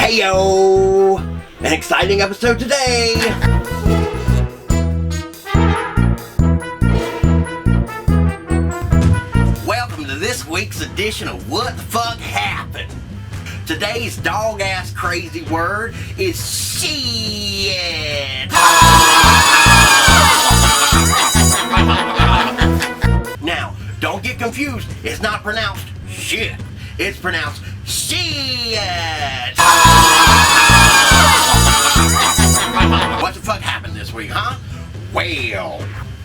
Heyo! An exciting episode today! Welcome to this week's edition of What the Fuck Happened? Today's dog-ass crazy word is shit! Now, don't get confused. It's not pronounced shit. It's pronounced shit! What the fuck happened this week, huh? Well,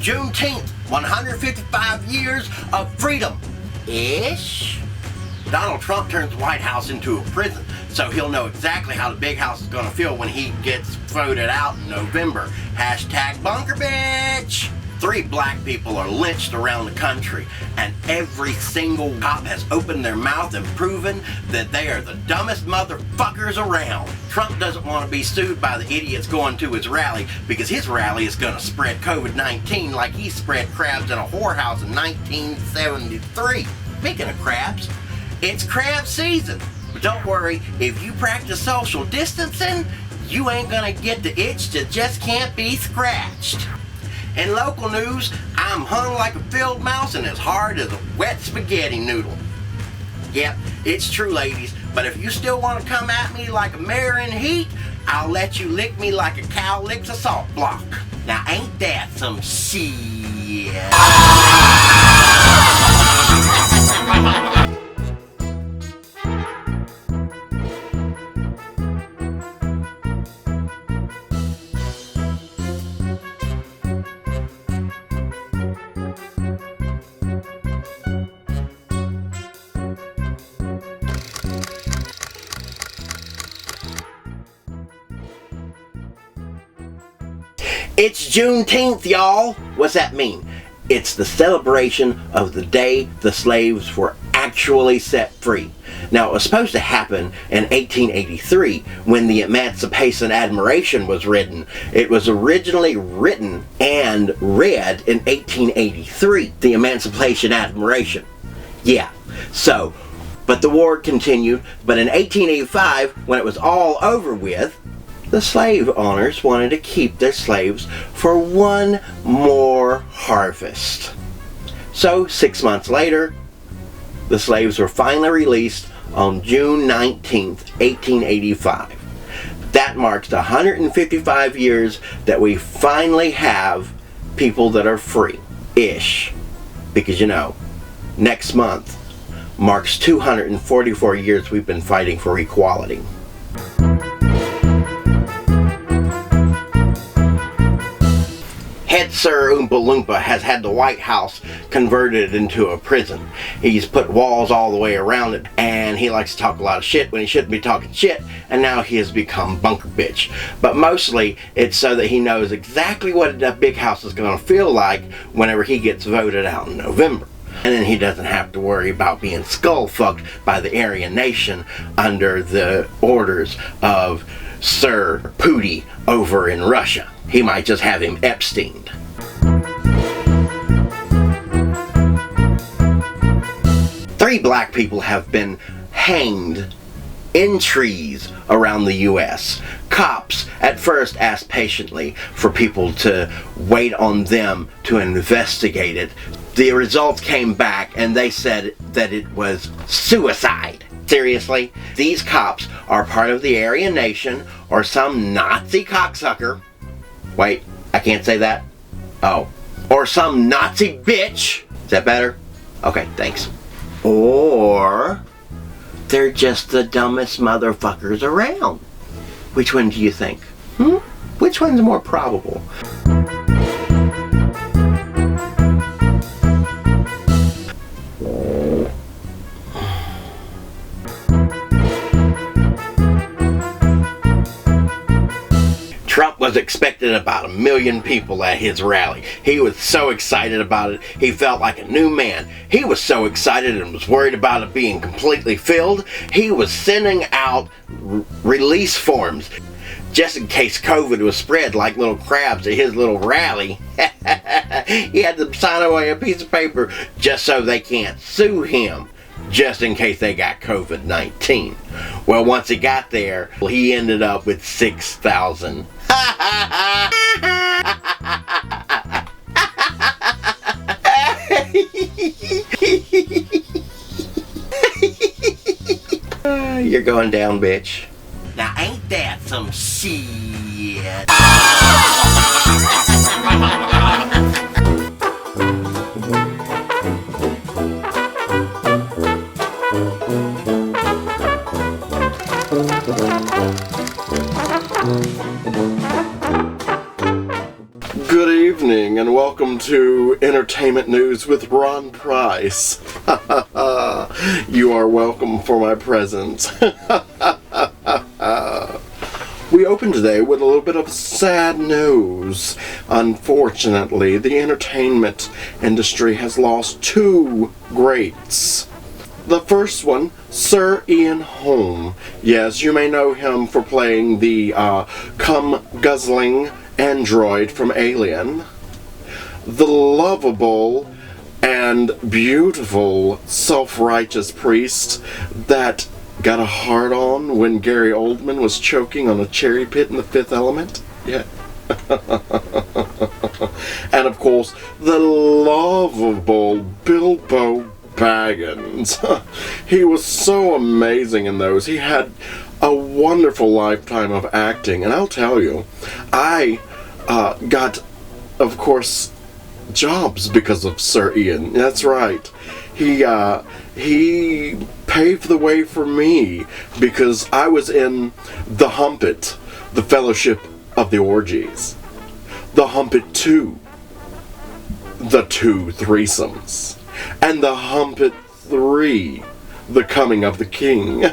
Juneteenth, 155 years of freedom-ish. Donald Trump turns the White House into a prison, so he'll know exactly how the big house is gonna feel when he gets voted out in November. Hashtag bunker bitch! 3 black people are lynched around the country, and every single cop has opened their mouth and proven that they are the dumbest motherfuckers around. Trump doesn't want to be sued by the idiots going to his rally because his rally is going to spread COVID-19 like he spread crabs in a whorehouse in 1973. Speaking of crabs, it's crab season. But don't worry, if you practice social distancing, you ain't gonna get the itch that just can't be scratched. In local news, I'm hung like a field mouse and as hard as a wet spaghetti noodle. Yep, it's true, ladies, but if you still want to come at me like a mare in heat, I'll let you lick me like a cow licks a salt block. Now ain't that some shit? It's Juneteenth, y'all. What's that mean? It's the celebration of the day the slaves were actually set free. Now, it was supposed to happen in 1883 when the Emancipation Admiration was written. It was originally written and read in 1883, the Emancipation Admiration. Yeah, so, but the war continued, but in 1885, when it was all over with, the slave owners wanted to keep their slaves for one more harvest. So 6 months later, the slaves were finally released on June 19th, 1885. That marks the 155 years that we finally have people that are free-ish. Because you know, next month marks 244 years we've been fighting for equality. Head Sir Oompa Loompa has had the White House converted into a prison. He's put walls all the way around it, and he likes to talk a lot of shit when he shouldn't be talking shit, and now he has become bunker bitch. But mostly, it's so that he knows exactly what that big house is going to feel like whenever he gets voted out in November. And then he doesn't have to worry about being skull-fucked by the Aryan nation under the orders of Sir Pooty over in Russia. He might just have him Epsteined. Three black people have been hanged in trees around the U.S. Cops at first asked patiently for people to wait on them to investigate it. The results came back and they said that it was suicide. Seriously? These cops are part of the Aryan nation or some Nazi cocksucker. Wait, I can't say that? Oh. Or some Nazi bitch. Is that better? Okay, thanks. Or they're just the dumbest motherfuckers around. Which one do you think? Which one's more probable? Trump was expecting about 1 million people at his rally. He was so excited about it, he felt like a new man. He was so excited and was worried about it being completely filled, he was sending out release forms just in case COVID was spread like little crabs at his little rally. He had to sign away a piece of paper just so they can't sue him. just in case they got COVID-19. Well, once he got there, he ended up with 6,000. You're going down, bitch. Now ain't that some shit? Good evening and welcome to Entertainment News with Ron Price. You are welcome for my presents. We open today with a little bit of sad news. Unfortunately, the entertainment industry has lost two greats. The first one, Sir Ian Holm. Yes, you may know him for playing the cum-guzzling android from Alien. The lovable and beautiful self-righteous priest that got a hard-on when Gary Oldman was choking on a cherry pit in The Fifth Element. Yeah. And of course, the lovable Bilbo Baggins. He was so amazing in those. He had a wonderful lifetime of acting, and I'll tell you, I got, of course, jobs because of Sir Ian. That's right. He paved the way for me because I was in The Humpet, the Fellowship of the Orgies. The Humpet 2, the Two Threesomes. And The Humpet 3, the Coming of the King.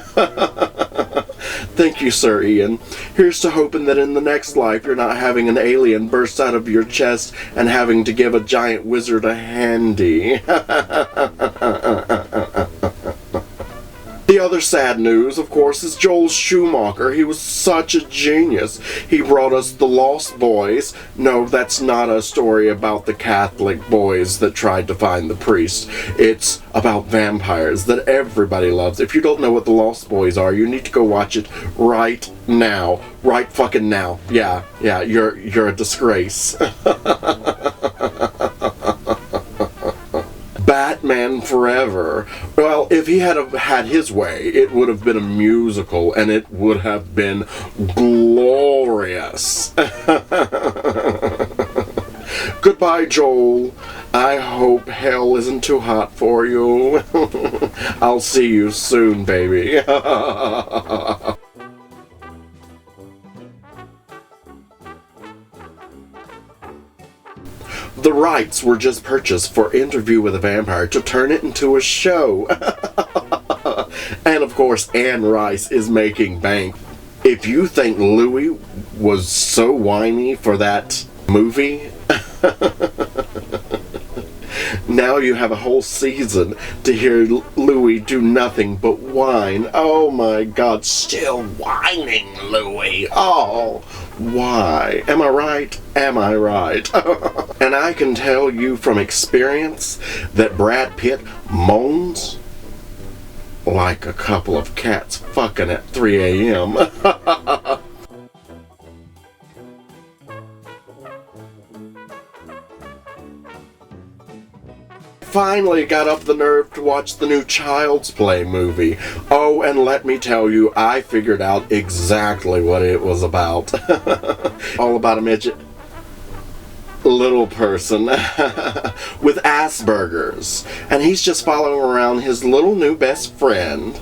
Thank you, Sir Ian. Here's to hoping that in the next life you're not having an alien burst out of your chest and having to give a giant wizard a handy. The other sad news, of course, is Joel Schumacher. He was such a genius. He brought us The Lost Boys. No, that's not a story about the Catholic boys that tried to find the priest. It's about vampires that everybody loves. If you don't know what The Lost Boys are, you need to go watch it right now. Right fucking now. Yeah, you're a disgrace. Batman Forever. Well, if he had had his way, it would have been a musical, and it would have been glorious. Goodbye, Joel. I hope hell isn't too hot for you. I'll see you soon, baby. The rights were just purchased for Interview with a Vampire to turn it into a show. And of course, Anne Rice is making bank. If you think Louis was so whiny for that movie, now you have a whole season to hear Louis do nothing but whine. Oh my God, still whining, Louis. Oh, why? Am I right? Am I right? And I can tell you from experience that Brad Pitt moans like a couple of cats fucking at 3 a.m. Finally got up the nerve to watch the new Child's Play movie. Oh, and let me tell you, I figured out exactly what it was about. All about a midget little person with Asperger's. And he's just following around his little new best friend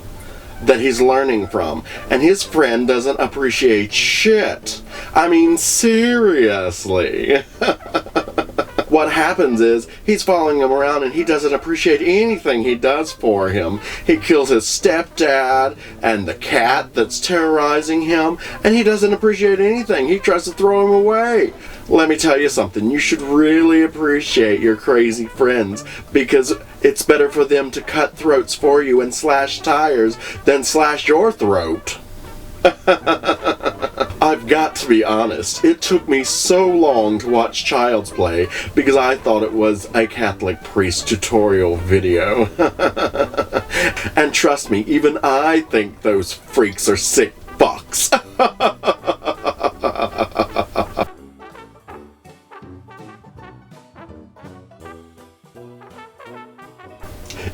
that he's learning from. And his friend doesn't appreciate shit. I mean, seriously. What happens is, he's following him around and he doesn't appreciate anything he does for him. He kills his stepdad and the cat that's terrorizing him, and he doesn't appreciate anything. He tries to throw him away. Let me tell you something, you should really appreciate your crazy friends, because it's better for them to cut throats for you and slash tires than slash your throat. I've got to be honest, it took me so long to watch Child's Play because I thought it was a Catholic priest tutorial video. And trust me, even I think those freaks are sick fucks.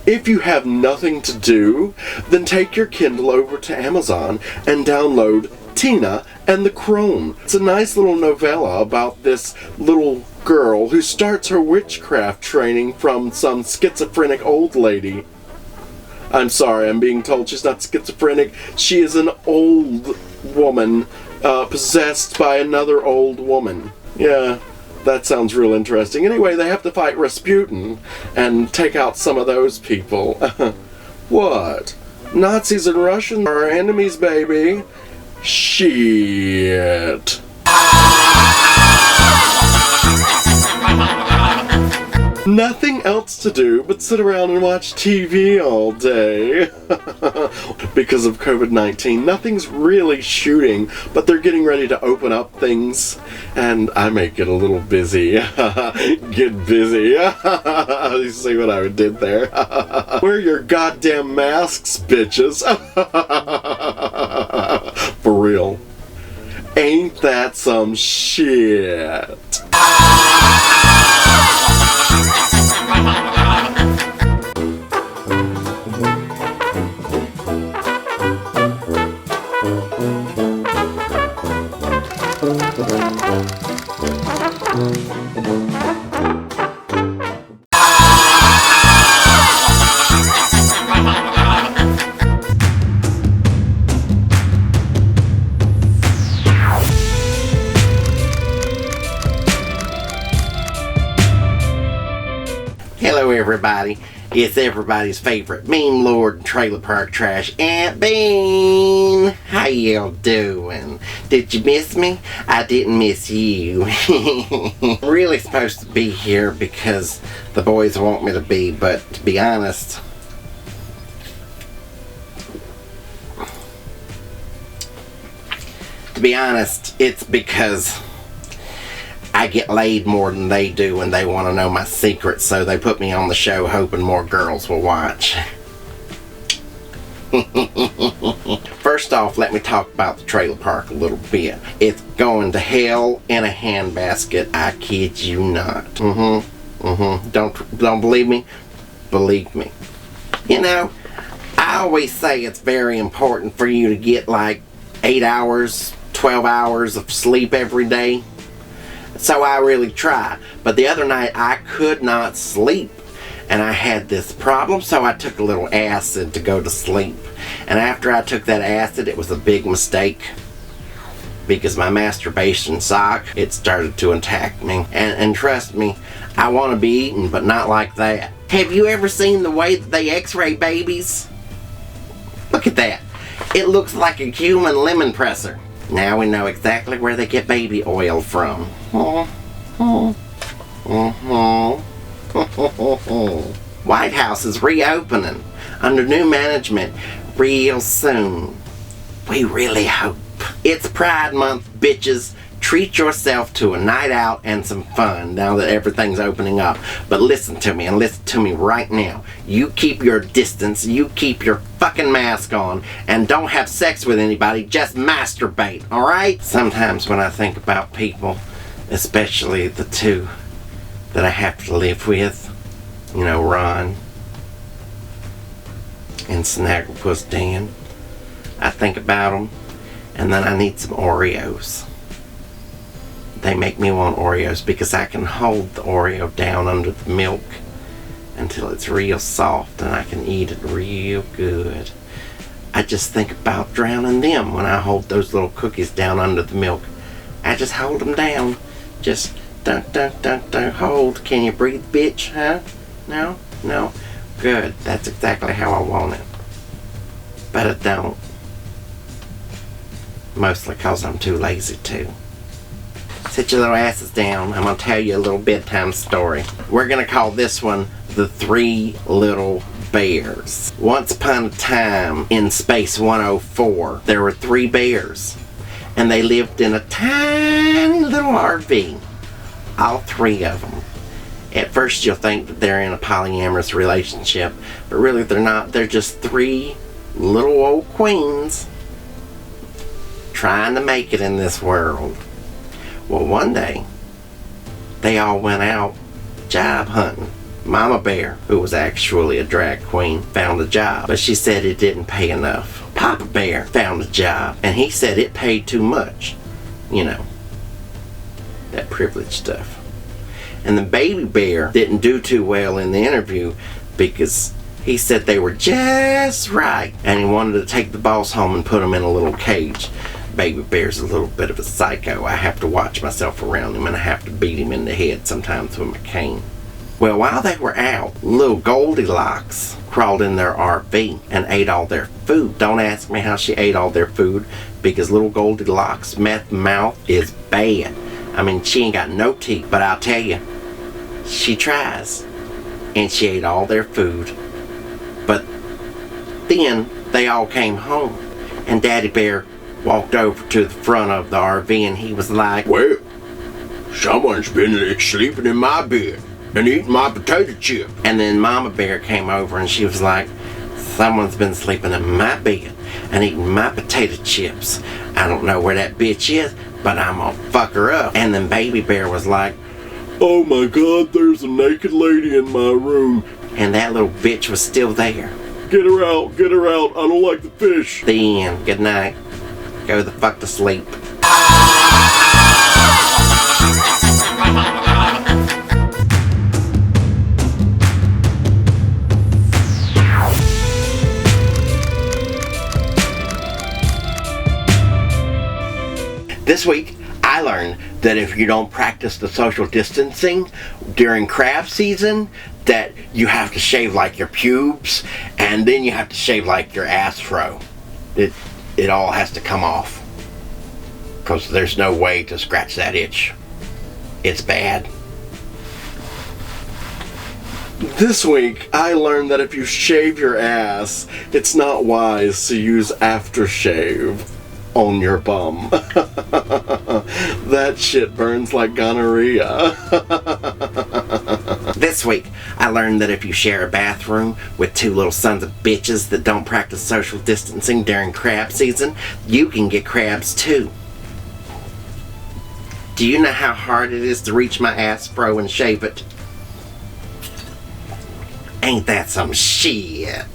If you have nothing to do, then take your Kindle over to Amazon and download Tina and the Crone. It's a nice little novella about this little girl who starts her witchcraft training from some schizophrenic old lady. I'm sorry, I'm being told she's not schizophrenic. She is an old woman possessed by another old woman. Yeah, that sounds real interesting. Anyway, they have to fight Rasputin and take out some of those people. What? Nazis and Russians are our enemies, baby. Shit. Nothing else to do but sit around and watch TV all day. Because of COVID-19, nothing's really shooting, but they're getting ready to open up things, and I may get a little busy. Get busy. You see what I did there? Wear your goddamn masks, bitches. For real. Ain't that some shit? Hello everybody, it's everybody's favorite meme lord and trailer park trash, Aunt Bean. How y'all doing? Did you miss me? I didn't miss you. I'm really supposed to be here because the boys want me to be, but to be honest, it's because I get laid more than they do and they want to know my secrets, so they put me on the show hoping more girls will watch. First off, let me talk about the trailer park a little bit. It's going to hell in a handbasket, I kid you not. Don't believe me? Believe me. You know, I always say it's very important for you to get like 8 hours, 12 hours of sleep every day. So I really try. But the other night I could not sleep. And I had this problem, so I took a little acid to go to sleep. And after I took that acid, it was a big mistake. Because my masturbation sock, it started to attack me. And trust me, I want to be eaten, but not like that. Have you ever seen the way that they x-ray babies? Look at that. It looks like a human lemon presser. Now we know exactly where they get baby oil from. White House is reopening under new management real soon. We really hope. It's Pride Month, bitches. Treat yourself to a night out and some fun now that everything's opening up. But listen to me, and listen to me right now. You keep your distance, you keep your fucking mask on, and don't have sex with anybody, just masturbate, alright? Sometimes when I think about people, especially the two that I have to live with, you know, Ron and Snagglepuss Dan, I think about them, and then I need some Oreos. They make me want Oreos because I can hold the Oreo down under the milk until it's real soft and I can eat it real good. I just think about drowning them when I hold those little cookies down under the milk. I just hold them down. Just don't hold. Can you breathe, bitch? Huh? No? No? Good. That's exactly how I want it. But I don't. Mostly because I'm too lazy to. Sit your little asses down. I'm going to tell you a little bedtime story. We're going to call this one The Three Little Bears. Once upon a time in Space 104, there were 3 bears. And they lived in a tiny little RV. All 3 of them. At first you'll think that they're in a polyamorous relationship, but really they're not. They're just three little old queens trying to make it in this world. Well, one day, they all went out job hunting. Mama Bear, who was actually a drag queen, found a job, but she said it didn't pay enough. Papa Bear found a job, and he said it paid too much. You know, that privilege stuff. And the baby bear didn't do too well in the interview because he said they were just right, and he wanted to take the boss home and put him in a little cage. Baby bear's a little bit of a psycho. I have to watch myself around him, and I have to beat him in the head sometimes with my cane. Well, while they were out, little Goldilocks crawled in their RV and ate all their food. Don't ask me how she ate all their food, because little Goldilocks' meth mouth is bad. I mean, she ain't got no teeth, but I'll tell you, she tries. And she ate all their food. But then they all came home, and Daddy Bear walked over to the front of the RV, and he was like, "Well, someone's been sleeping in my bed and eating my potato chip." and then Mama Bear came over, and she was like, "Someone's been sleeping in my bed and eating my potato chips. I don't know where that bitch is, but I'm gonna fuck her up." And then Baby Bear was like, Oh my God, there's a naked lady in my room. and that little bitch was still there. Get her out, get her out. I don't like the fish. The end. Good night. Go the fuck to sleep. This week, I learned that if you don't practice the social distancing during crab season, that you have to shave like your pubes, and then you have to shave like your ass fro. It all has to come off, because there's no way to scratch that itch. It's bad. This week, I learned that if you shave your ass, it's not wise to use aftershave on your bum. That shit burns like gonorrhea. This week, I learned that if you share a bathroom with two little sons of bitches that don't practice social distancing during crab season, you can get crabs too. Do you know how hard it is to reach my ass fro and shave it? Ain't that some shit?